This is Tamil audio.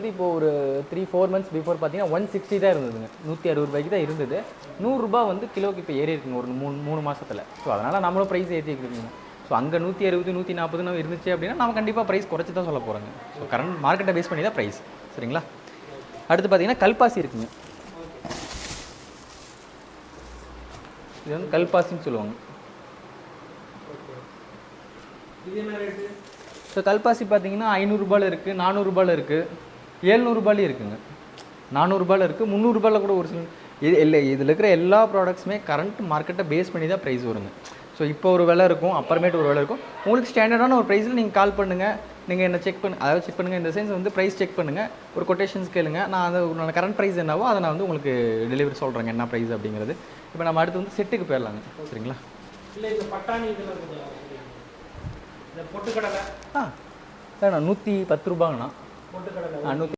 வந்து இப்போ ஒரு 3-4 months பிஃபோர் பார்த்தீங்கன்னா 160 தான் இருந்ததுங்க. 160 ரூபாய்க்கு தான் இருந்தது. 100 ரூபா வந்து கிலோக்கு இப்போ ஏறி இருக்குங்க ஒரு 3 மாசத்துல. ஸோ அதனால் நம்மளும் ப்ரைஸ் ஏற்றிருக்கோங்க. ஸோ அங்கே 160 140 இருந்துச்சு அப்படின்னா நம்ம கண்டிப்பாக ப்ரைஸ் குறைச்சி தான் சொல்ல போகிறோங்க. ஸோ கரண்ட் மார்க்கெட்டை பேஸ் பண்ணி தான் ப்ரைஸ். சரிங்களா? அடுத்து பார்த்தீங்கன்னா கல்பாசி இருக்குங்க. இது வந்து கல்பாசின்னு சொல்லுவாங்க. ஸோ கல்பாசி பார்த்தீங்கன்னா 500 ரூபாயில் இருக்குது, 400 ரூபாயில் இருக்குது, 700 ரூபாயிலையும் இருக்குங்க. 400 ரூபாயில் இருக்குது, 300 ரூபாயில் கூட ஒரு சில இல்லை. இதில் இருக்கிற எல்லா ப்ராடக்ட்ஸுமே கரண்ட் மார்க்கெட்டை பேஸ் பண்ணி தான் ப்ரைஸ் வருங்க. ஸோ இப்போ ஒரு விலை இருக்கும், அப்புறமேட்டு ஒரு விலை இருக்கும். உங்களுக்கு ஸ்டாண்டர்டான ஒரு ப்ரைஸில் நீங்கள் கால் பண்ணுங்கள், நீங்கள் என்ன செக் அதாவது செக் பண்ணுங்கள் இந்த சென்ஸ் வந்து ப்ரைஸ் செக் பண்ணுங்கள், ஒரு கொட்டேஷன்ஸ் கேளுங்க. நான் அதை உங்களோட கரண்ட் ப்ரைஸ் என்னவோ அதை நான் வந்து உங்களுக்கு டெலிவரி சொல்கிறேங்க என்ன ப்ரைஸ் அப்படிங்கிறது. இப்போ நம்ம அடுத்து வந்து செட்டுக்கு போயிடலாங்க. சரிங்களா? இல்லை இந்த பட்டாணி இதெல்லாம் இந்த பொட்டுக்கடலை சார் நான் 110 ரூபாங்கண்ணா. பொட்டுக்கடலை 110